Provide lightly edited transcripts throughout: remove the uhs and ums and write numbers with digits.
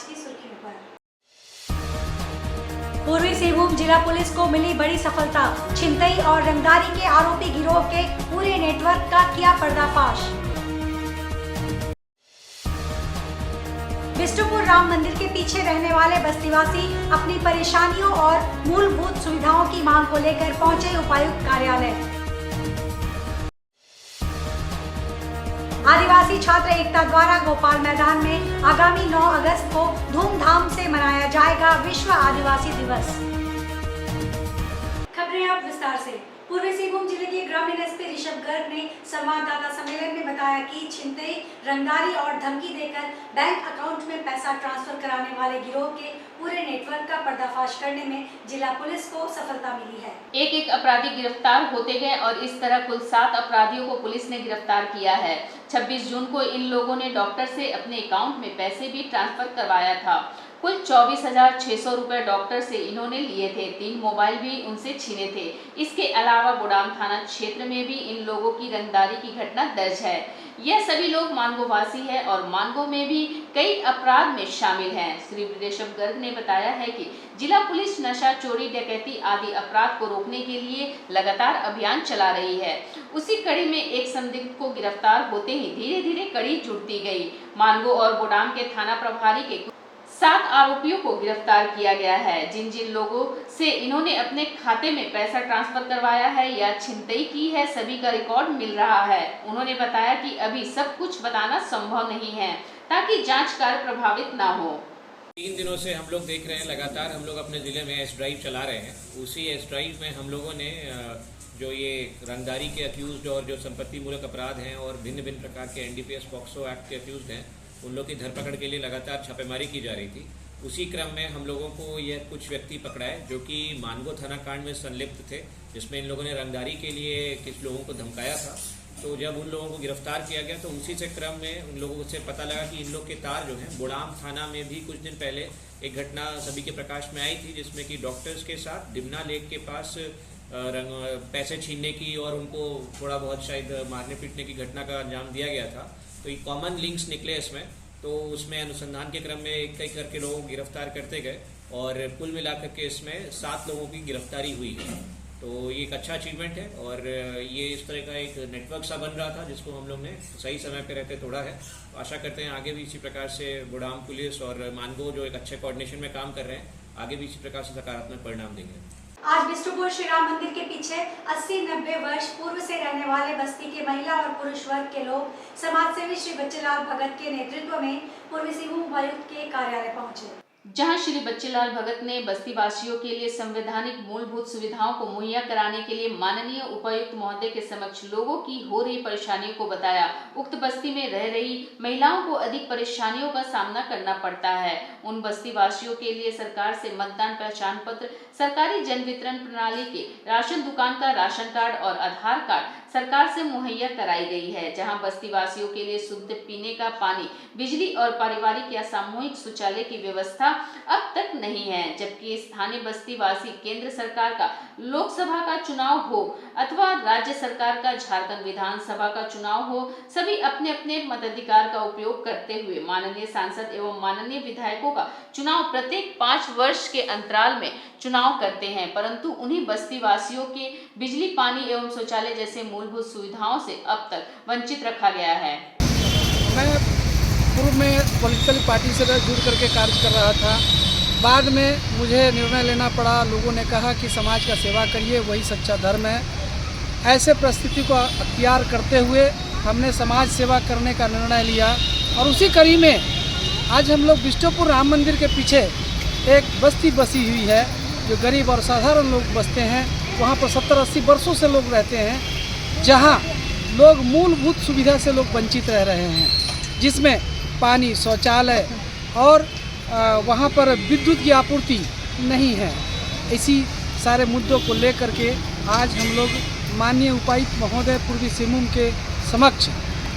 की सुर्खियों पर। पूर्वी सिंहभूम जिला पुलिस को मिली बड़ी सफलता। छिनतई और रंगदारी के आरोपी गिरोह के पूरे नेटवर्क का किया पर्दाफाश। बिष्टुपुर राम मंदिर के पीछे रहने वाले बस्तीवासी अपनी परेशानियों और मूलभूत सुविधाओं की मांग को लेकर पहुंचे उपायुक्त कार्यालय। आदिवासी छात्र एकता द्वारा गोपाल मैदान में आगामी 9 अगस्त को धूमधाम से मनाया जाएगा विश्व आदिवासी दिवस। खबरें अब विस्तार से। पूर्वी सिंहभूम जिले के ग्रामीण एसपी ऋषभ गर्ग ने संवाददाता सम्मेलन में बताया कि छिनतई, रंगदारी और धमकी देकर बैंक अकाउंट में पैसा ट्रांसफर कराने वाले गिरोह के पूरे नेटवर्क का पर्दाफाश करने में जिला पुलिस को सफलता मिली है। एक अपराधी गिरफ्तार होते गए और इस तरह कुल 7 अपराधियों को पुलिस ने गिरफ्तार किया है। 26 जून को इन लोगों ने डॉक्टर से अपने अकाउंट में पैसे भी ट्रांसफर करवाया था। कुल 24,600 रुपए डॉक्टर से इन्होंने लिए थे। 3 मोबाइल भी उनसे छीने थे। इसके अलावा बुडाम थाना क्षेत्र में भी इन लोगों की रंगदारी की घटना दर्ज है। यह सभी लोग मानगो वासी है और मानगो में भी कई अपराध में शामिल हैं। श्री ऋषभ गर्ग ने बताया है कि जिला पुलिस नशा, चोरी, डकैती आदि अपराध को रोकने के लिए लगातार अभियान चला रही है। उसी कड़ी में एक संदिग्ध को गिरफ्तार होते ही धीरे धीरे कड़ी जुड़ती गई। मानगो और बुडाम के थाना प्रभारी के 7 आरोपियों को गिरफ्तार किया गया है। जिन जिन लोगों से इन्होंने अपने खाते में पैसा ट्रांसफर करवाया है या छिनतई की है, सभी का रिकॉर्ड मिल रहा है। उन्होंने बताया कि अभी सब कुछ बताना संभव नहीं है ताकि जांच कार्य प्रभावित ना हो। 3 दिनों से हम लोग देख रहे हैं, लगातार हम लोग अपने जिले में एस ड्राइव चला रहे हैं। उसी एस ड्राइव में हम लोगों ने जो ये रंगदारी के अक्यूज और जो संपत्ति मूलक अपराध हैं और भिन्न भिन्न प्रकार के NDPS पॉक्सो एक्ट के अक्यूज हैं, उन लोग की धरपकड़ के लिए लगातार छापेमारी की जा रही थी। उसी क्रम में हम लोगों को यह कुछ व्यक्ति पकड़ाए जो कि मानगो थाना कांड में संलिप्त थे, जिसमें इन लोगों ने रंगदारी के लिए कुछ लोगों को धमकाया था। तो जब उन लोगों को गिरफ्तार किया गया तो उसी से क्रम में उन लोगों से पता लगा कि इन लोग के तार जो हैं, बुडाम थाना में भी कुछ दिन पहले एक घटना सभी के प्रकाश में आई थी, जिसमें कि डॉक्टर्स के साथ डिमना लेक के पास पैसे छीनने की और उनको थोड़ा बहुत शायद मारने पीटने की घटना का अंजाम दिया गया था। तो ये कॉमन लिंक्स निकले इसमें। तो उसमें अनुसंधान के क्रम में एक एक करके लोगों को गिरफ्तार करते गए और कुल मिलाकर के इसमें 7 लोगों की गिरफ्तारी हुई है। तो ये एक अच्छा अचीवमेंट है और ये इस तरह का एक नेटवर्क सा बन रहा था जिसको हम लोग ने सही समय पे रहते तोड़ा है। तो आशा करते हैं आगे भी इसी प्रकार से बुडाम पुलिस और मानगो जो एक अच्छे कोऑर्डिनेशन में काम कर रहे हैं, आगे भी इसी प्रकार से सकारात्मक परिणाम देंगे। आज बिष्टुपुर श्री राम मंदिर के पीछे 80-90 वर्ष पूर्व से रहने वाले बस्ती के महिला और पुरुष वर्ग के लोग समाजसेवी श्री बच्चेलाल भगत के नेतृत्व में पूर्वी सिंहभूम उपायुक्त के कार्यालय पहुंचे, जहां श्री बच्चेलाल भगत ने बस्ती वासियों के लिए संवैधानिक मूलभूत सुविधाओं को मुहैया कराने के लिए माननीय उपायुक्त महोदय के समक्ष लोगों की हो रही परेशानियों को बताया। उक्त बस्ती में रह रही महिलाओं को अधिक परेशानियों का सामना करना पड़ता है। उन बस्ती वासियों के लिए सरकार से मतदान पहचान पत्र, सरकारी जन वितरण प्रणाली के राशन दुकान का राशन कार्ड और आधार कार्ड सरकार से मुहैया कराई गई है। जहां बस्ती वासियों के लिए शुद्ध पीने का पानी, बिजली और पारिवारिक या सामूहिक शौचालय की व्यवस्था अब तक नहीं है। जबकि स्थानीय बस्ती वासी केंद्र सरकार का लोकसभा का चुनाव हो अथवा राज्य सरकार का झारखंड विधानसभा का चुनाव हो, सभी अपने अपने मताधिकार का उपयोग करते हुए माननीय सांसद एवं माननीय विधायकों का चुनाव प्रत्येक 5 वर्ष के अंतराल में चुनाव करते हैं, परंतु उन्हीं बस्ती वासियों के बिजली, पानी एवं शौचालय जैसे मूलभूत सुविधाओं से अब तक वंचित रखा गया है। मैं पूर्व में पॉलिटिकल पार्टी से जुड़ करके कार्य कर रहा था। बाद में मुझे निर्णय लेना पड़ा। लोगों ने कहा कि समाज का सेवा करिए, वही सच्चा धर्म है। ऐसे परिस्थिति को अख्तियार करते हुए हमने समाज सेवा करने का निर्णय लिया और उसी कड़ी में आज हम लोग बिष्टुपुर राम मंदिर के पीछे एक बस्ती बसी हुई है जो गरीब और साधारण लोग बसते हैं। वहाँ पर 70-80 वर्षों से लोग रहते हैं, जहाँ लोग मूलभूत सुविधा से लोग वंचित रह रहे हैं, जिसमें पानी, शौचालय और वहाँ पर विद्युत की आपूर्ति नहीं है। इसी सारे मुद्दों को लेकर के आज हम लोग माननीय उपायुक्त महोदय पूर्वी सिंहभूम के समक्ष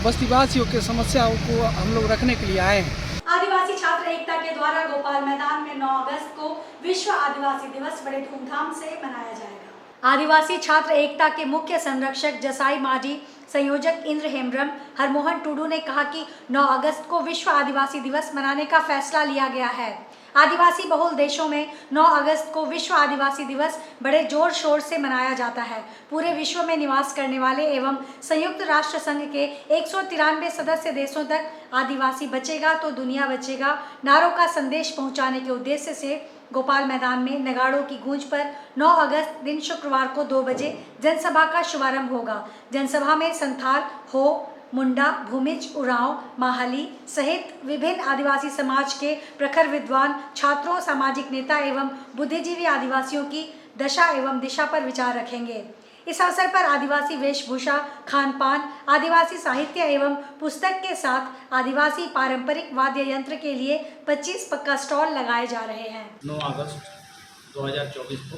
बस्तीवासियों के समस्याओं को हम लोग रखने के लिए आए हैं। आदिवासी छात्र एकता के द्वारा गोपाल मैदान में 9 अगस्त को विश्व आदिवासी दिवस बड़े धूमधाम से मनाया जाएगा। आदिवासी छात्र एकता के मुख्य संरक्षक जसाई मांझी संयोजक इंद्र हेम्ब्रम हरमोहन टुडू ने कहा कि 9 अगस्त को विश्व आदिवासी दिवस मनाने का फैसला लिया गया है। आदिवासी बहुल देशों में 9 अगस्त को विश्व आदिवासी दिवस बड़े जोर शोर से मनाया जाता है। पूरे विश्व में निवास करने वाले एवं संयुक्त राष्ट्र संघ के 193 सदस्य देशों तक आदिवासी बचेगा तो दुनिया बचेगा नारों का संदेश पहुंचाने के उद्देश्य से गोपाल मैदान में नगाड़ों की गूंज पर 9 अगस्त दिन शुक्रवार को 2 बजे जनसभा का शुभारंभ होगा। जनसभा में संथाल, हो, मुंडा, भूमिज, उरांव, माहली सहित विभिन्न आदिवासी समाज के प्रखर विद्वान, छात्रों, सामाजिक नेता एवं बुद्धिजीवी आदिवासियों की दशा एवं दिशा पर विचार रखेंगे। इस अवसर पर आदिवासी वेशभूषा, खान पान, आदिवासी साहित्य एवं पुस्तक के साथ आदिवासी पारंपरिक वाद्य यंत्र के लिए 25 पक्का स्टॉल लगाए जा रहे हैं। 9 अगस्त 2024 को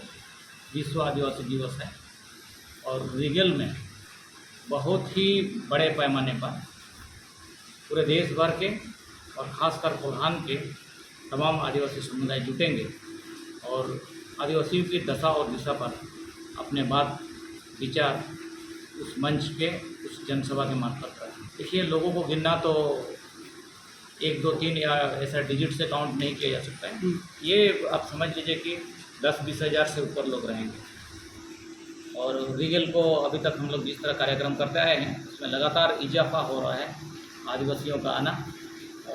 विश्व आदिवासी दिवस है और रीगल में बहुत ही बड़े पैमाने पर पूरे देश भर के और ख़ासकर कोल्हान के तमाम आदिवासी समुदाय जुटेंगे और आदिवासियों की दशा और दिशा पर अपने बात विचार उस मंच पे उस जनसभा के मार्फत करें। देखिए, लोगों को गिनना तो 1, 2, 3 या ऐसा डिजिट से काउंट नहीं किया जा सकता है। ये आप समझ लीजिए कि 10-20 हज़ार से ऊपर लोग रहेंगे और रीगल को अभी तक हम लोग जिस तरह कार्यक्रम करते आए हैं उसमें लगातार इजाफा हो रहा है आदिवासियों का आना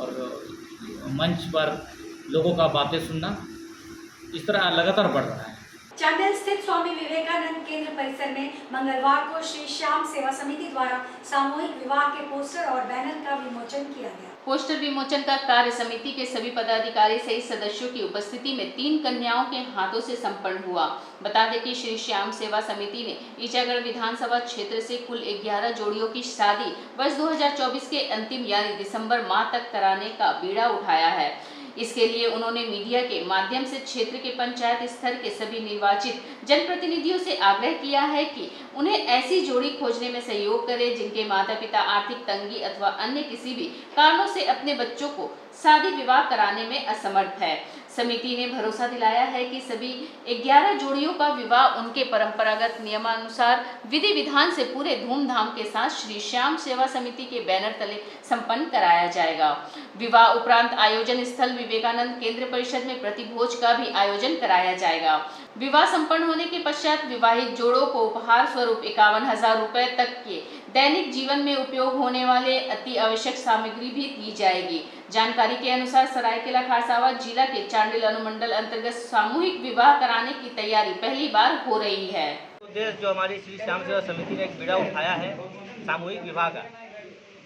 और मंच पर लोगों का बातें सुनना इस तरह लगातार बढ़ रहा है। चांडिल स्थित स्वामी विवेकानंद केंद्र परिसर में मंगलवार को श्री श्याम सेवा समिति द्वारा सामूहिक विवाह के पोस्टर और बैनर का विमोचन किया गया। पोस्टर विमोचन का कार्य समिति के सभी पदाधिकारी सहित सदस्यों की उपस्थिति में 3 कन्याओं के हाथों से संपन्न हुआ। बता दें कि श्री श्याम सेवा समिति ने ईचागढ़ विधानसभा क्षेत्र से कुल 11 जोड़ियों की शादी वर्ष 2024 के अंतिम यानी दिसंबर माह तक कराने का बीड़ा उठाया है। इसके लिए उन्होंने मीडिया के माध्यम से क्षेत्र के पंचायत स्तर के सभी निर्वाचित जनप्रतिनिधियों से आग्रह किया है कि उन्हें ऐसी जोड़ी खोजने में सहयोग करें जिनके माता पिता आर्थिक तंगी अथवा अन्य किसी भी कारणों से अपने बच्चों को शादी विवाह कराने में असमर्थ है। समिति ने भरोसा दिलाया है कि सभी 11 जोड़ियों का विवाह उनके परंपरागत नियमानुसार विधि विधान से पूरे धूमधाम के साथ श्री श्याम सेवा समिति के बैनर तले संपन्न कराया जाएगा। विवाह उपरांत आयोजन स्थल विवेकानंद केंद्र परिषद में प्रतिभोज का भी आयोजन कराया जाएगा। विवाह संपन्न होने के पश्चात विवाहित जोड़ों को उपहार स्वरूप 51,000 रुपए तक के दैनिक जीवन में उपयोग होने वाले अति आवश्यक सामग्री भी दी जाएगी। जानकारी के अनुसार सरायकेला खारसावा जिला के चांडिल अनुमंडल अंतर्गत सामूहिक विवाह कराने की तैयारी पहली बार हो रही है। उद्देश्य जो हमारी श्री श्याम सेवा समिति ने एक बीड़ा उठाया है सामूहिक विवाह का,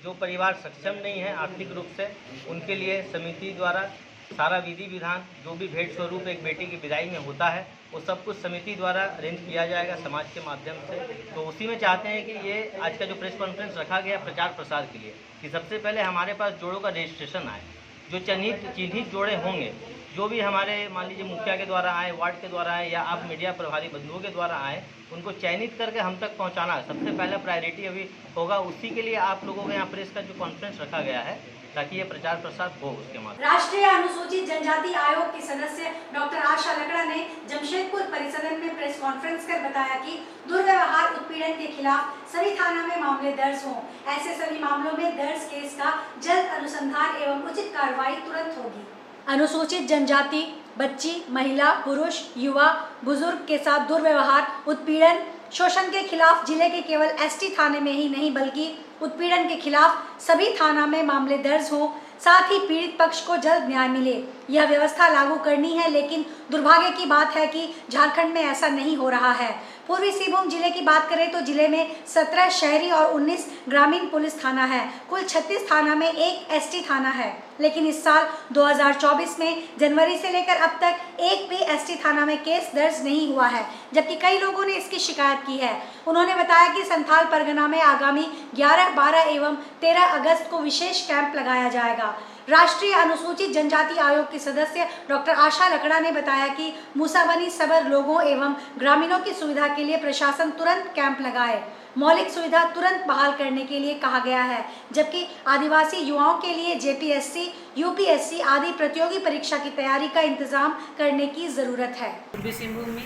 जो परिवार सक्षम नहीं है आर्थिक रूप से, उनके लिए समिति द्वारा सारा विधि विधान जो भी भेंट स्वरूप एक बेटी की विदाई में होता है वो सब कुछ समिति द्वारा अरेंज किया जाएगा समाज के माध्यम से। तो उसी में चाहते हैं कि ये आज का जो प्रेस कॉन्फ्रेंस रखा गया प्रचार प्रसार के लिए कि सबसे पहले हमारे पास जोड़ों का रजिस्ट्रेशन आए, जो चिन्हित जोड़े होंगे, जो भी हमारे मान लीजिए मुखिया के द्वारा आए, वार्ड के द्वारा आए या आप मीडिया प्रभारी बंधुओं के द्वारा आए, उनको चयनित करके हम तक पहुंचाना सबसे पहला प्रायोरिटी अभी होगा। उसी के लिए आप लोगों के यहाँ प्रेस का जो कॉन्फ्रेंस रखा गया है ताकि ये प्रचार प्रसार हो उसके माध्यम। राष्ट्रीय अनुसूचित जनजाति आयोग की सदस्य डॉक्टर आशा लकड़ा ने जमशेदपुर परिसदन में प्रेस कॉन्फ्रेंस कर बताया कि दुर्व्यवहार उत्पीड़न के खिलाफ सभी थाना में मामले दर्ज हों। ऐसे सभी मामलों में दर्ज केस का जल्द अनुसंधान एवं उचित कार्रवाई तुरंत होगी। अनुसूचित जनजाति, बच्ची, महिला, पुरुष, युवा, बुजुर्ग के साथ दुर्व्यवहार, उत्पीड़न, शोषण के खिलाफ जिले के केवल एसटी थाने में ही नहीं बल्कि उत्पीड़न के खिलाफ सभी थाना में मामले दर्ज हों, साथ ही पीड़ित पक्ष को जल्द न्याय मिले। यह व्यवस्था लागू करनी है, लेकिन दुर्भाग्य की बात है कि झारखंड में ऐसा नहीं हो रहा है। पूर्वी सिंहभूम जिले की बात करें तो जिले में 17 शहरी और 19 ग्रामीण पुलिस थाना है। कुल 36 थाना में 1 एसटी थाना है, लेकिन इस साल 2024 में जनवरी से लेकर अब तक एक भी एसटी थाना में केस दर्ज नहीं हुआ है, जबकि कई लोगों ने इसकी शिकायत की है। उन्होंने बताया कि संथाल परगना में आगामी 11, 12 एवं 13 अगस्त को विशेष कैंप लगाया जाएगा। राष्ट्रीय अनुसूचित जनजाति आयोग की सदस्य डॉक्टर आशा लकड़ा ने बताया कि मूसाबनी सबर लोगों एवं ग्रामीणों की सुविधा के लिए प्रशासन तुरंत कैंप लगाए। मौलिक सुविधा तुरंत बहाल करने के लिए कहा गया है, जबकि आदिवासी युवाओं के लिए जेपीएससी, यूपीएससी आदि प्रतियोगी परीक्षा की तैयारी का इंतजाम करने की जरूरत है। पूर्वी सिंहभूम में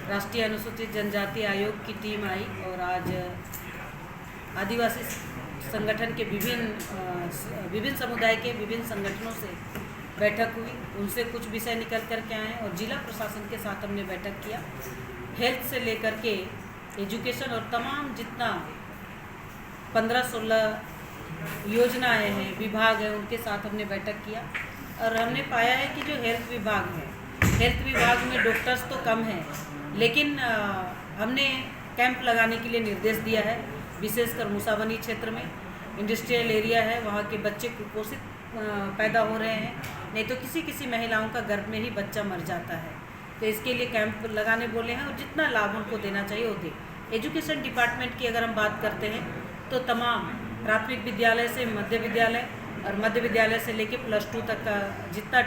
राष्ट्रीय अनुसूचित जनजाति आयोग की टीम आई और आज आदिवासी संगठन के विभिन्न समुदाय के विभिन्न संगठनों से बैठक हुई। उनसे कुछ विषय निकल कर के आए और जिला प्रशासन के साथ हमने बैठक किया। हेल्थ से लेकर के एजुकेशन और तमाम जितना 15-16 योजनाएं हैं, विभाग हैं, उनके साथ हमने बैठक किया और हमने पाया है कि जो हेल्थ विभाग है, हेल्थ विभाग में डॉक्टर्स तो कम हैं, लेकिन हमने कैंप लगाने के लिए निर्देश दिया है। विशेषकर मूसाबनी क्षेत्र में इंडस्ट्रियल एरिया है, वहाँ के बच्चे कुपोषित पैदा हो रहे हैं, नहीं तो किसी महिलाओं का गर्भ में ही बच्चा मर जाता है। तो इसके लिए कैंप लगाने बोले हैं और जितना लाभ उनको देना चाहिए वो दे। एजुकेशन डिपार्टमेंट की अगर हम बात करते हैं तो तमाम प्राथमिक विद्यालय से मध्य विद्यालय और मध्य विद्यालय से लेके +2 तक का जितना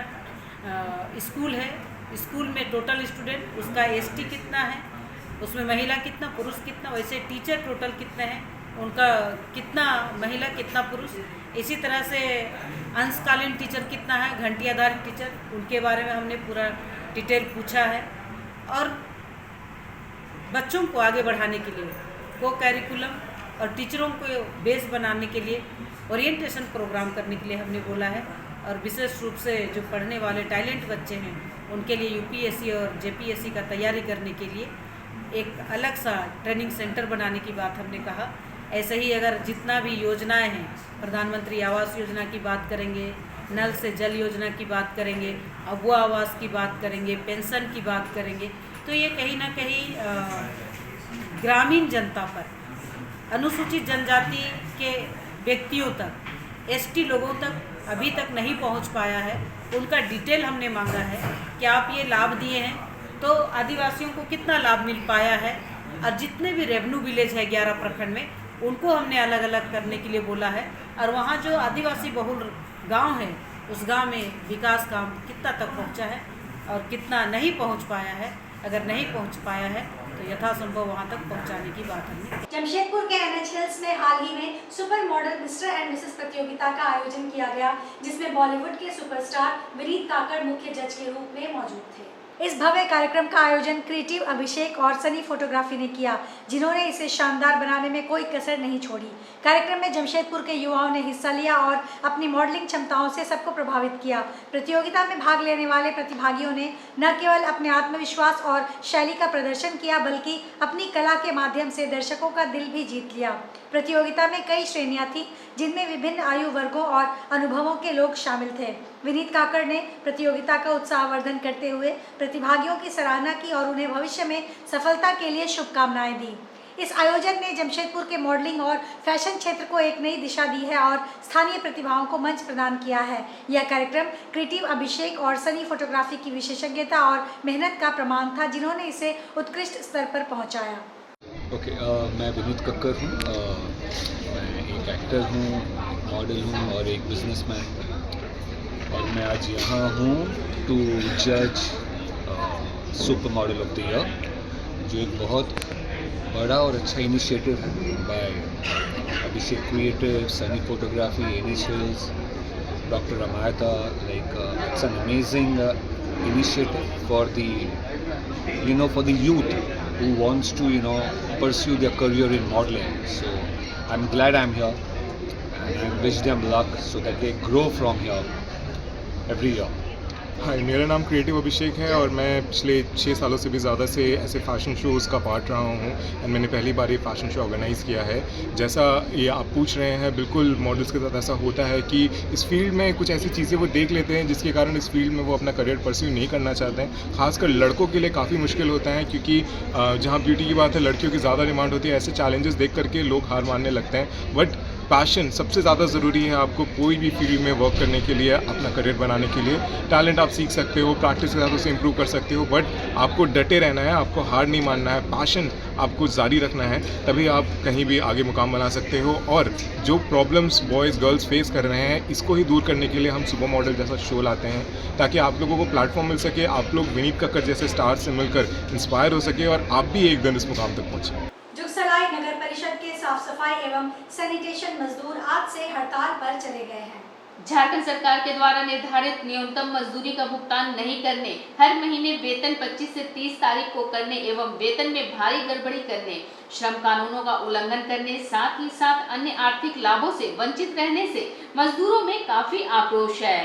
स्कूल है, स्कूल में टोटल स्टूडेंट उसका ST कितना है, उसमें महिला कितना, पुरुष कितना, वैसे टीचर टोटल कितने हैं, उनका कितना महिला कितना पुरुष, इसी तरह से अंशकालीन टीचर कितना है, घंटी आधारित टीचर, उनके बारे में हमने पूरा डिटेल पूछा है। और बच्चों को आगे बढ़ाने के लिए को कैरिकुलम और टीचरों को बेस बनाने के लिए ओरिएंटेशन प्रोग्राम करने के लिए हमने बोला है। और विशेष रूप से जो पढ़ने वाले टैलेंट बच्चे हैं उनके लिए UPSC और JPSC का तैयारी करने के लिए एक अलग सा ट्रेनिंग सेंटर बनाने की बात हमने कहा। ऐसे ही अगर जितना भी योजनाएं हैं, प्रधानमंत्री आवास योजना की बात करेंगे, नल से जल योजना की बात करेंगे, अबुआ आवास की बात करेंगे, पेंशन की बात करेंगे, तो ये कहीं ना कहीं ग्रामीण जनता पर, अनुसूचित जनजाति के व्यक्तियों तक, ST लोगों तक अभी तक नहीं पहुंच पाया है। उनका डिटेल हमने मांगा है कि आप ये लाभ दिए हैं तो आदिवासियों को कितना लाभ मिल पाया है, और जितने भी रेवेन्यू विलेज है 11 प्रखंड में उनको हमने अलग अलग करने के लिए बोला है। और वहाँ जो आदिवासी बहुल गांव है उस गांव में विकास काम कितना तक पहुँचा है और कितना नहीं पहुँच पाया है। अगर नहीं पहुँच पाया है तो यथासंभव वहाँ तक पहुँचाने की बात हमने। जमशेदपुर के NH हिल्स में हाल ही में super model mister and Mrs प्रतियोगिता का आयोजन किया गया, जिसमें बॉलीवुड के सुपरस्टार विनीत काकड़ मुख्य जज के रूप में मौजूद थे। इस भव्य कार्यक्रम का आयोजन क्रिएटिव अभिषेक और सनी फोटोग्राफी ने किया, जिन्होंने इसे शानदार बनाने में कोई कसर नहीं छोड़ी। कार्यक्रम में जमशेदपुर के युवाओं ने हिस्सा लिया और अपनी मॉडलिंग क्षमताओं से सबको प्रभावित किया। प्रतियोगिता में भाग लेने वाले प्रतिभागियों ने न केवल अपने आत्मविश्वास और शैली का प्रदर्शन किया, बल्कि अपनी कला के माध्यम से दर्शकों का दिल भी जीत लिया। प्रतियोगिता में कई श्रेणियां थी, जिनमें विभिन्न आयु वर्गों और अनुभवों के लोग शामिल थे। विनीत काकड़ ने प्रतियोगिता का उत्साहवर्धन करते हुए प्रतिभागियों की सराहना की और उन्हें भविष्य में सफलता के लिए शुभकामनाएं दी। इस आयोजन ने जमशेदपुर के मॉडलिंग और फैशन क्षेत्र को एक नई दिशा दी है और स्थानीय प्रतिभाओं को मंच प्रदान किया है। यह कार्यक्रम क्रिएटिव अभिषेक और सनी फोटोग्राफी की विशेषज्ञता और मेहनत का प्रमाण था, जिन्होंने इसे उत्कृष्ट स्तर पर पहुंचाया। मैं विनीत कक्कर हूँ। मैं एक एक्टर हूँ, मॉडल हूँ और एक बिजनेसमैन, और मैं आज यहाँ हूँ टू जज super model of the year, जो एक बहुत बड़ा और अच्छा इनिशिएटिव है by Abhishek Creative, Sunny Photography, NH Hills, doctor Ramayata. Like it's an amazing initiative for the youth who wants to pursue their career in modeling. So I'm glad I'm here, and I wish them luck so that they grow from here every year. हाय, मेरा नाम creative अभिषेक है और मैं पिछले 6 सालों से भी ज़्यादा से ऐसे फ़ैशन शोज़ का पार्ट रहा हूँ, एंड मैंने पहली बार ये फ़ैशन शो ऑर्गेनाइज़ किया है। जैसा ये आप पूछ रहे हैं, बिल्कुल मॉडल्स के साथ ऐसा होता है कि इस फील्ड में कुछ ऐसी चीज़ें वो देख लेते हैं जिसके कारण इस फील्ड में वो अपना करियर परस्यू नहीं करना चाहते हैं। ख़ासकर लड़कों के लिए काफ़ी मुश्किल होता है, क्योंकि जहाँ ब्यूटी की बात है लड़कियों की ज़्यादा डिमांड होती है। ऐसे चैलेंजेस देख करके लोग हार मानने लगते हैं। बट पैशन सबसे ज़्यादा ज़रूरी है। आपको कोई भी फील्ड में वर्क करने के लिए, अपना करियर बनाने के लिए, टैलेंट आप सीख सकते हो, प्रैक्टिस के साथ उसे इम्प्रूव कर सकते हो, बट आपको डटे रहना है, आपको हार नहीं मानना है, पैशन आपको जारी रखना है, तभी आप कहीं भी आगे मुकाम बना सकते हो। और जो प्रॉब्लम्स बॉयज़ गर्ल्स फेस कर रहे हैं, इसको ही दूर करने के लिए हम सुपर मॉडल जैसा शो लाते हैं, ताकि आप लोगों को प्लेटफॉर्म मिल सके, आप लोग विनीत कक्कर जैसे स्टार से मिलकर इंस्पायर हो सके और आप भी एक दिन इस मुकाम तक पहुँचें। नगर परिषद के साफ सफाई एवं सैनिटेशन मजदूर आज से हड़ताल पर चले गए हैं। झारखंड सरकार के द्वारा निर्धारित न्यूनतम मजदूरी का भुगतान नहीं करने, हर महीने वेतन 25 से 30 तारीख को करने एवं वेतन में भारी गड़बड़ी करने, श्रम कानूनों का उल्लंघन करने, साथ ही साथ अन्य आर्थिक लाभों से वंचित रहने से मजदूरों में काफी आक्रोश है।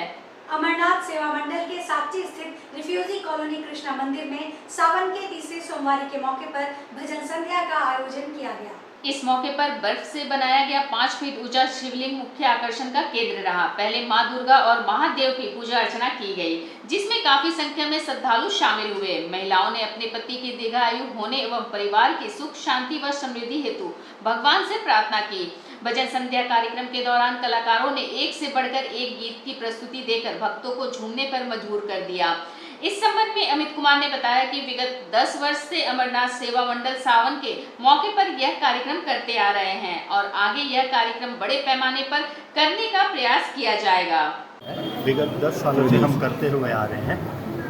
अमरनाथ सेवा मंडल के सापची स्थित रिफ्यूजी कॉलोनी कृष्णा मंदिर में सावन के तीसरे सोमवार के मौके पर भजन संध्या का आयोजन किया गया। इस मौके पर बर्फ से बनाया गया 5 फीट ऊंचा शिवलिंग मुख्य आकर्षण का केंद्र रहा। पहले मां दुर्गा और महादेव की पूजा अर्चना की गई, जिसमें काफी संख्या में श्रद्धालु शामिल हुए। महिलाओं ने अपने पति की दीर्घायु होने एवं परिवार की सुख शांति व समृद्धि हेतु भगवान से प्रार्थना की। भजन संध्या कार्यक्रम के दौरान कलाकारों ने एक से बढ़कर एक गीत की प्रस्तुति देकर भक्तों को झूमने पर मजबूर कर दिया। इस संबंध में अमित कुमार ने बताया कि विगत 10 वर्ष से अमरनाथ सेवा मंडल सावन के मौके पर यह कार्यक्रम करते आ रहे हैं और आगे यह कार्यक्रम बड़े पैमाने पर करने का प्रयास किया जाएगा। विगत 10 सालों से हम करते हुए आ रहे हैं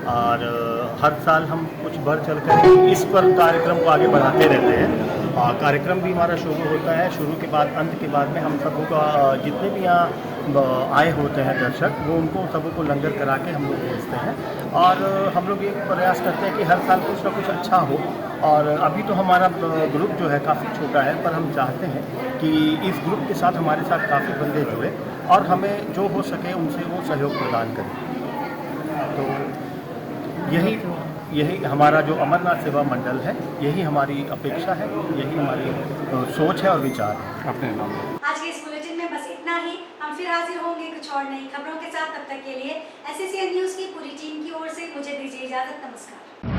और हर साल हम कुछ बढ़ चढ़ कर इस पर कार्यक्रम को आगे बढ़ाते रहते हैं। कार्यक्रम भी हमारा शुरू होता है, शुरू के बाद अंत के बाद में हम सबों का जितने भी यहाँ आए होते हैं दर्शक, वो उनको सबों को लंगर करा के हम लोग भेजते हैं और हम लोग ये प्रयास करते हैं कि हर साल कुछ ना कुछ अच्छा हो। और अभी तो हमारा ग्रुप जो है काफ़ी छोटा है, पर हम चाहते हैं कि इस ग्रुप के साथ हमारे साथ काफ़ी बंदे जुड़े और हमें जो हो सके उनसे वो सहयोग प्रदान करें। तो यही हमारा जो अमरनाथ सेवा मंडल है, यही हमारी अपेक्षा है, यही हमारी सोच है और विचार है। अपने नाम आज के इस बुलेटिन में बस इतना ही। हम फिर हाजिर होंगे कुछ और नई खबरों के साथ। तब तक के लिए SCCN न्यूज़ की पूरी टीम की ओर से मुझे दीजिए इजाजत। नमस्कार।